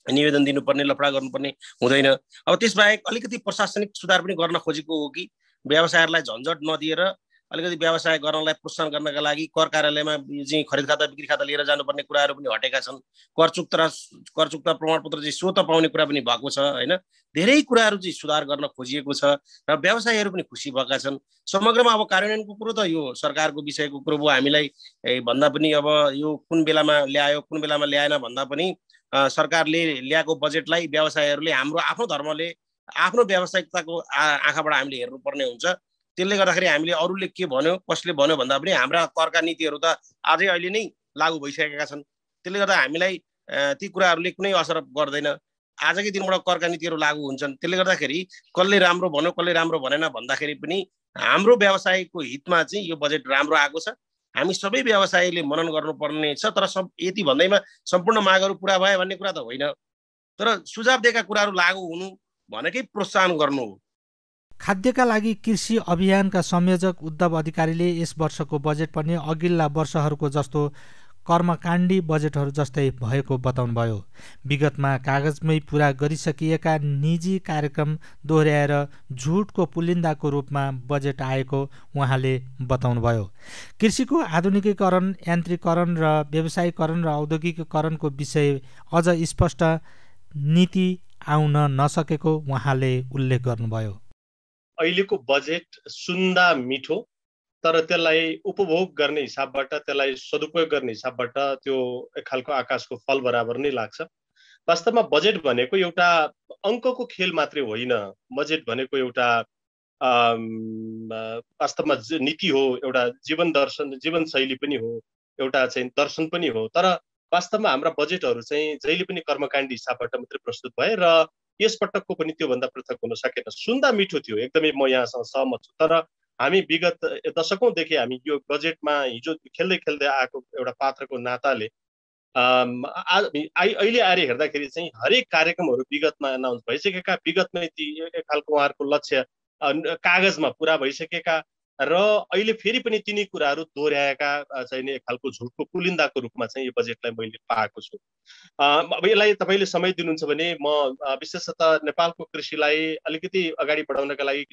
निवेदन दिनुपर्ने, लफडा गर्नुपर्ने हुँदैन। अब त्यसबाहेक अलिकति प्रशासनिक सुधार पनि गर्न खोजेको हो कि व्यवसायहरूलाई झन्झट नदिएर अलिकति व्यवसाय गर्नलाई प्रोत्साहन गर्नका लागि कर कार्यालयमा चाहिँ खरिद खाता बिक्री खाता लिएर जानुपर्ने कुराहरू पनि हटेका छन्। करचुक्ता प्रमाणपत्र चाहिँ स्वतः पाउने कुरा पनि भएको छ होइन। धेरै कुराहरू चाहिँ सुधार गर्न खोजिएको छ र व्यवसायीहरू पनि खुसी भएका छन्। समग्रमा अब कार्यान्वयनको कुरो त यो सरकारको विषयको कुरो भयो। हामीलाई भन्दा पनि अब यो कुन बेलामा ल्यायो कुन बेलामा ल्याएन भन्दा पनि सरकारले ल्याएको बजेटलाई व्यवसायीहरूले हाम्रो आफ्नो धर्मले आफ्नो व्यावसायिकताको आँखाबाट हामीले हेर्नुपर्ने हुन्छ। त्यसले गर्दाखेरि हामीले अरूले के भन्यो कसले भन्यो भन्दा पनि हाम्रा करका नीतिहरू त आजै अहिले नै लागू भइसकेका छन्। त्यसले गर्दा हामीलाई ती कुराहरूले कुनै असर गर्दैन। आजकै दिनबाट करका नीतिहरू लागू हुन्छन्। त्यसले गर्दाखेरि कसले राम्रो भन्यो कसले राम्रो भनेन भन्दाखेरि पनि हाम्रो व्यवसायको हितमा चाहिँ यो बजेट राम्रो आएको छ। हामी सबै व्यवसायीले मनन गर्नुपर्ने छ। तर यति भन्दैमा सम्पूर्ण मागहरू पुरा भयो भन्ने कुरा त होइन। तर सुझाव दिएका कुराहरू लागू हुनु भनेकै प्रोत्साहन गर्नु हो। खाद्यका लागि कृषि अभियानका संयोजक उद्धव अधिकारीले यस वर्षको बजेट पनि अघिल्ला वर्षहरूको जस्तो कर्मकाण्डी बजेटहरू जस्तै भएको बताउनुभयो। विगतमा कागजमै पूरा गरिसकिएका निजी कार्यक्रम दोहोर्याएर झुटको पुलिन्दाको रूपमा बजेट आएको उहाँले बताउनुभयो। कृषिको आधुनिकीकरण, यान्त्रिकरण र व्यवसायीकरण र औद्योगिकीकरणको विषय अझ स्पष्ट नीति आउन नसकेको उहाँले उल्लेख गर्नुभयो। अहिलेको बजेट सुन्दा मिठो, तर त्यसलाई उपभोग गर्ने हिसाबबाट, त्यसलाई सदुपयोग गर्ने हिसाबबाट त्यो एक खालको आकाशको फल बराबर नै लाग्छ। वास्तवमा बजेट भनेको एउटा अङ्कको खेल मात्रै होइन। बजेट भनेको एउटा वास्तवमा नीति हो, एउटा जीवन दर्शन, जीवनशैली पनि हो, एउटा चाहिँ दर्शन पनि हो। तर वास्तवमा हाम्रा बजेटहरू चाहिँ जहिले पनि कर्मकाण्डी हिसाबबाट मात्रै प्रस्तुत भए र यस पटकको पनि त्योभन्दा पृथक हुन सकेन। सुन्दा मिठो थियो, एकदमै म यहाँसँग सहमत छु। तर हामी विगत दशकौँदेखि हामी यो बजेटमा हिजो खेल्दै खेल्दै आएको एउटा पात्रको नाताले अहिले आएर हेर्दाखेरि चाहिँ हरेक कार्यक्रमहरू विगतमा अनाउन्स भइसकेका, विगतमै ती एक खालको उहाँहरूको लक्ष्य कागजमा पुरा भइसकेका र अहिले फेरि पनि तिनी कुराहरू दोहोऱ्याएका चाहिँ एक खालको झुटको पुलिन्दाको रूपमा चाहिँ यो बजेटलाई मैले पाएको छु। अब यसलाई तपाईँले समय दिनुहुन्छ भने म विशेषतः नेपालको कृषिलाई अलिकति अगाडि बढाउनका लागि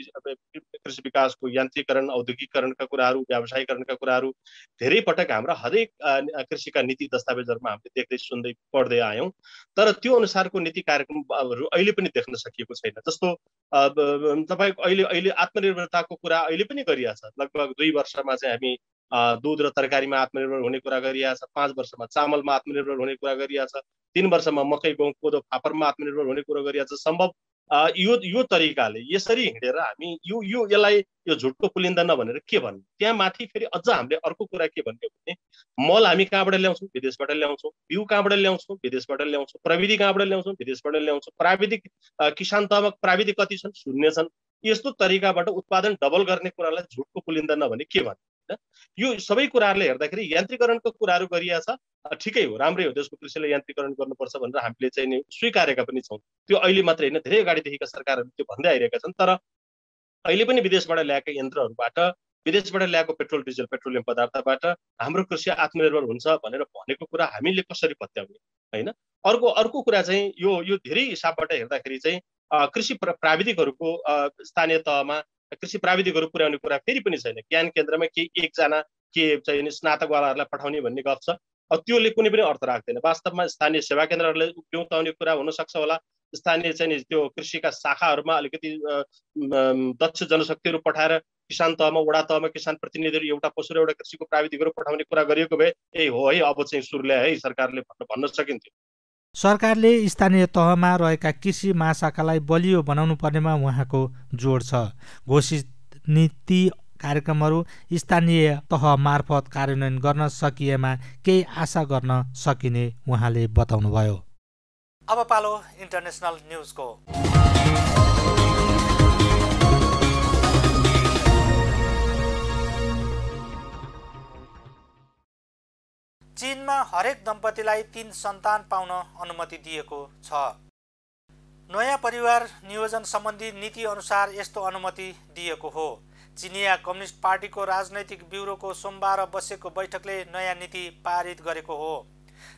कृषि विकासको यान्त्रिकरण, औद्योगिकरणका कुराहरू, व्यावसायीकरणका कुराहरू धेरै पटक हाम्रा हरेक कृषिका नीति दस्तावेजहरूमा हामीले देख्दै सुन्दै पढ्दै आयौँ। तर त्यो अनुसारको नीति कार्यक्रमहरू अहिले पनि देख्न सकिएको छैन। जस्तो तपाईँको अहिले आत्मनिर्भरताको कुरा अहिले पनि गरिएको छ। लगभग 2 वर्षमा चाहिँ हामी दूध र तरकारीमा आत्मनिर्भर हुने कुरा गरिएको छ, 5 वर्षमा चामलमा आत्मनिर्भर हुने कुरा गरिएको छ, 3 वर्षमा मकै, गहुँ, कोदो, फापरमा आत्मनिर्भर हुने कुरा गरिएको छ। सम्भव यो तरिकाले यसरी हिँडेर हामी यसलाई यो झुटको पुलिन्दा नभनेर के भन्ने, त्यहाँ माथि फेरि अझ हामीले अर्को कुरा के भन्ने भने मल हामी कहाँबाट ल्याउँछौँ? विदेशबाट ल्याउँछौँ। बिउ कहाँबाट ल्याउँछौँ? विदेशबाट ल्याउँछौँ। प्रविधि कहाँबाट ल्याउँछौँ? विदेशबाट ल्याउँछौँ। प्राविधिक किसान तहमा प्राविधिक कति छन्? 0 छन्। यस्तो तरिकाबाट उत्पादन डबल गर्ने कुरालाई झुटको पुलिन्दा नभने के भन्ने? यो सबै कुराहरूले हेर्दाखेरि यान्त्रिकरणको कुराहरू गरिएको छ, ठिकै हो, राम्रै हो। देशको कृषिलाई यान्त्रिकरण गर्नुपर्छ भनेर हामीले चाहिँ नि स्वीकारेका पनि छौँ। त्यो अहिले मात्रै होइन, धेरै अगाडिदेखिका सरकारहरूले त्यो भन्दै आइरहेका छन्। तर अहिले पनि विदेशबाट ल्याएका यन्त्रहरूबाट, विदेशबाट ल्याएको पेट्रोल डिजल पेट्रोलियम पदार्थबाट हाम्रो कृषि आत्मनिर्भर हुन्छ भनेर भनेको कुरा हामीले कसरी पत्याउने होइन? अर्को कुरा चाहिँ यो धेरै हिसाबबाट हेर्दाखेरि चाहिँ कृषि प्राविधिकहरूको स्थानीय तहमा कृषि प्राविधिकहरू पुर्याउने कुरा फेरि पनि छैन। ज्ञान केन्द्रमा एकजना के चाहिँ स्नातकवालाहरूलाई पठाउने भन्ने गफ छ। त्योले कुनै पनि अर्थ राख्दैन। वास्तवमा स्थानीय सेवा केन्द्रहरूलाई उभ्याउने कुरा हुनसक्छ होला। स्थानीय चाहिँ त्यो कृषिका शाखाहरूमा अलिकति दक्ष जनशक्तिहरू पठाएर किसान तहमा, वडा तहमा किसान प्रतिनिधिहरू एउटा पशु र एउटा कृषिको प्राविधिकहरू पठाउने कुरा गरिएको भए हो है, अब चाहिँ सुर ल्याए है सरकारले भन्न सकिन्थ्यो। सरकारले स्थानीय तहमा रहेका कृषि महाशाखालाई बलियो बनाउनु पर्नेमा उहाँको जोड छ। घोषित नीति कार्यक्रमहरू स्थानीय तह मार्फत कार्यान्वयन गर्न सकिएमा केही आशा गर्न सकिने उहाँले बताउनुभयो। अब पालो इन्टरनेसनल न्युजको। चीनमा हरेक दम्पतिलाई 3 सन्तान पाउन अनुमति दिएको छ। नयाँ परिवार नियोजन सम्बन्धी नीति अनुसार यस्तो अनुमति दिएको हो। चिनिया कम्युनिस्ट पार्टीको राजनैतिक ब्युरोको सोमबार बसेको बैठकले नयाँ नीति पारित गरेको हो।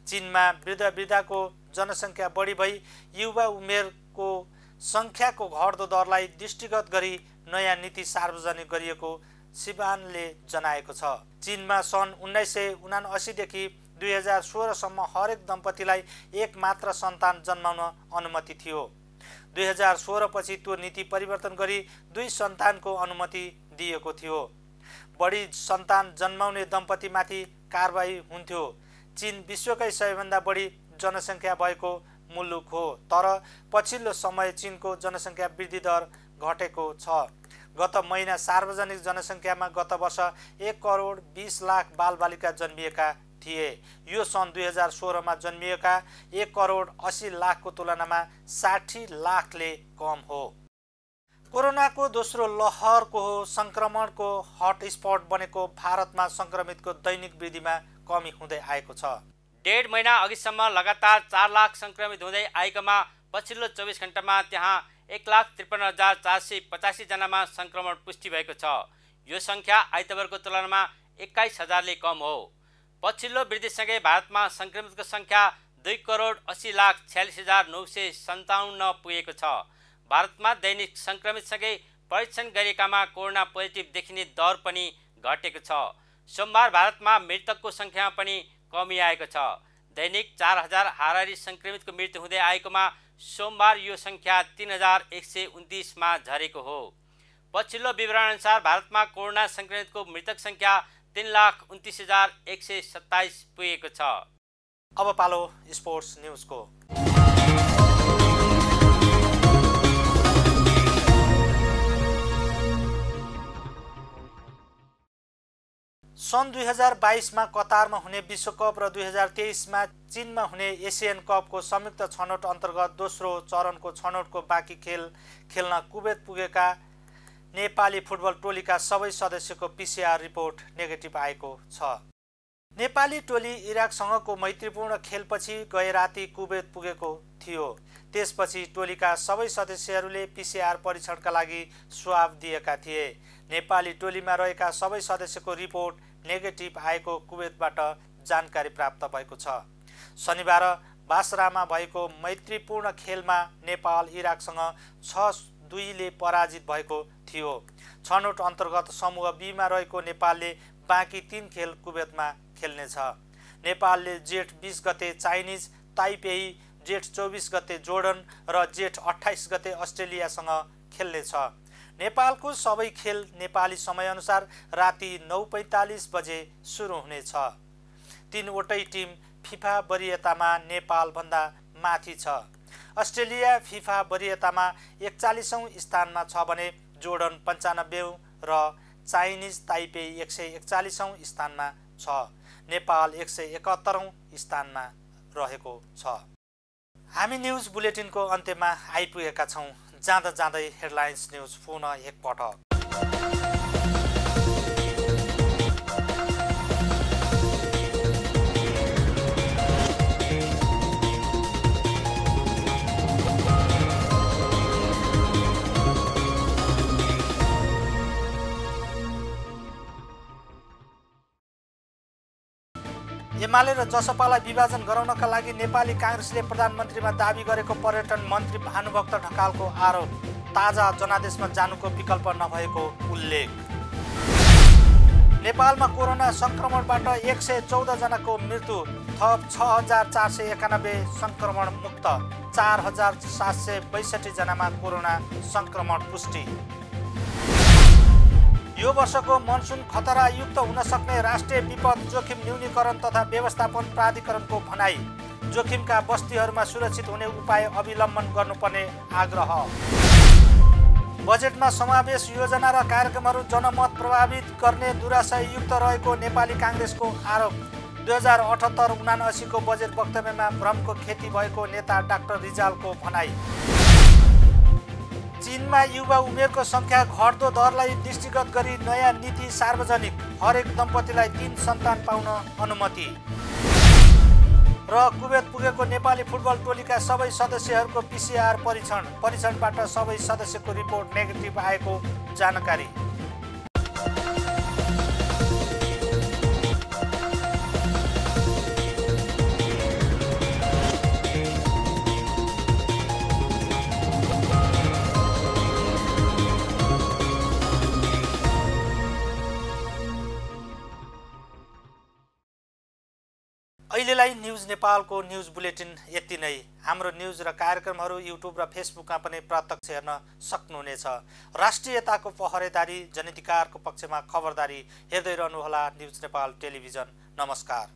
चीनमा वृद्ध-वृद्धाको जनसङ्ख्या बढी भई युवा उमेरको सङ्ख्याको घट्दो दरलाई दृष्टिगत गरी नयाँ नीति सार्वजनिक गरिएको सिबानले जनाएको छ। चीनमा सन् 1979 देखि 2016 सम्म हरेक दम्पतिलाई एक मात्र सन्तान जन्माउन अनुमति थियो। 2016 पछि त्यो नीति परिवर्तन गरी 2 सन्तानको अनुमति दिएको थियो। बढी सन्तान जन्माउने दम्पतिमाथि कारबाही हुन्थ्यो। चीन विश्वकै सबैभन्दा बढी जनसङ्ख्या भएको मुलुक हो, तर पछिल्लो समय चीनको जनसङ्ख्या वृद्धि दर घटेको छ। गत महिना सार्वजनिक जनसङ्ख्यामा गत वर्ष 1 करोड 20 लाख बालबालिका जन्मिएका थिए। यो सन् 2016 मा जन्मिएका 1 करोड 80 लाखको तुलनामा 60 लाखले कम हो। कोरोनाको दोस्रो लहरको संक्रमणको हटस्पट बनेको भारतमा संक्रमितको दैनिक वृद्धिमा कमी हुँदै आएको छ। 1.5 महिना अघिसम्म लगातार 4 लाख संक्रमित हुँदै आएकोमा पछिल्लो 24 घण्टामा त्यहाँ 1,53,485 जनामा संक्रमण पुष्टि भएको छ। यो सङ्ख्या आइतबारको तुलनामा 21,000ले कम हो। पछिल्लो वृद्धिसँगै भारतमा संक्रमितको सङ्ख्या 2 करोड 80,46,957 पुगेको छ। भारतमा दैनिक संक्रमितसँगै परीक्षण गरिएकामा कोरोना पोजिटिभ देखिने दर पनि घटेको छ। सोमबार भारतमा मृतकको सङ्ख्यामा पनि कमी आएको छ। दैनिक 4,000 हाराहारी संक्रमितको मृत्यु हुँदै आएकोमा सोमबार यो सङ्ख्या 3,129 मा झरेको हो। पछिल्लो विवरणअनुसार भारतमा कोरोना संक्रमितको मृतक सङ्ख्या 3,29,127 पुगेको छ। अब पालो स्पोर्ट्स न्युजको। सन् 2022 मा कतारमा हुने विश्वकप र 2023 मा चीनमा हुने एसियन कपको संयुक्त छनौट अन्तर्गत दोस्रो चरणको छनौटको बाँकी खेल खेल्न कुवेत पुगेका नेपाली फुटबल टोलीका सबै सदस्यको PCR रिपोर्ट नेगेटिभ आएको छ। नेपाली टोली इराकसँगको मैत्रीपूर्ण खेलपछि गए राति कुवेत पुगेको थियो। त्यसपछि टोलीका सबै सदस्यहरूले PCR परीक्षणका लागि स्वाब दिएका थिए। नेपाली टोलीमा रहेका सबै सदस्यको रिपोर्ट नेगेटिभ आएको कुवेतबाट जानकारी प्राप्त भएको छ। शनिबार बासरामा भएको मैत्रीपूर्ण खेलमा नेपाल इराकसँग 6-2ले पराजित भएको थियो। छनौट अन्तर्गत समूह B मा रहेको नेपालले बाँकी 3 खेल कुवेतमा खेल्नेछ। नेपालले जेठ 20 गते चाइनिज ताइपेई, जेठ 24 गते जोर्डन र जेठ 28 गते अस्ट्रेलियासँग खेल्नेछ। नेपालको सबै खेल नेपाली समयअनुसार राति 9:45 बजे सुरु हुनेछ। 3 वटै टिम फिफा वरियतामा नेपालभन्दा माथि छ। अस्ट्रेलिया फिफा वरियतामा 41औं स्थानमा छ भने जोर्डन 95औं र चाइनिज ताइपेई 141औं स्थानमा छ। नेपाल 171औं स्थानमा रहेको छ। हामी न्युज बुलेटिनको अन्त्यमा आइपुगेका छौं। जाँदा जाँदै हेडलाइन्स न्युज पुनः एकपटक। एमाले र जसपालाई विभाजन गराउनका लागि नेपाली काङ्ग्रेसले प्रधानमन्त्रीमा दाबी गरेको पर्यटन मन्त्री भानुभक्त ढकालको आरोप। ताजा जनादेशमा जानुको विकल्प नभएको उल्लेख। नेपालमा कोरोना संक्रमणबाट 114 जनाको मृत्यु, थप 6,491 संक्रमण मुक्त, 4,762 जनामा कोरोना संक्रमण पुष्टि। यो वर्षको मनसुन खतरायुक्त हुन सक्ने राष्ट्रिय विपद जोखिम न्यूनीकरण तथा व्यवस्थापन प्राधिकरणको भनाई। जोखिमका बस्तीहरूमा सुरक्षित हुने उपाय अवलम्बन गर्नुपर्ने आग्रह। बजेटमा समावेश योजना र कार्यक्रमहरू जनमत प्रभावित गर्ने दुराशयुक्त रहेको नेपाली काङ्ग्रेसको आरोप। 2078-79 को बजेट वक्तव्यमा भ्रमको खेती भएको नेता डाक्टर रिजालको भनाई। चीनमा युवा उमेरको सङ्ख्या घट्दो दरलाई दृष्टिगत गरी नयाँ नीति सार्वजनिक, हरेक दम्पतिलाई 3 सन्तान पाउन अनुमति। र कुवेत पुगेको नेपाली फुटबल टोलीका सबै सदस्यहरूको PCR परीक्षणबाट सबै सदस्यको रिपोर्ट नेगेटिभ आएको जानकारी। अहिलेलाई न्युज नेपालको न्युज बुलेटिन यति नै। हाम्रो न्युज र कार्यक्रमहरू युट्युब र फेसबुकमा पनि प्रत्यक्ष हेर्न सक्नुहुनेछ। राष्ट्रियताको पहरेदारी, जनधिकारको पक्षमा खबरदारी हेर्दै रहनुहोला न्युज नेपाल टेलिभिजन। नमस्कार।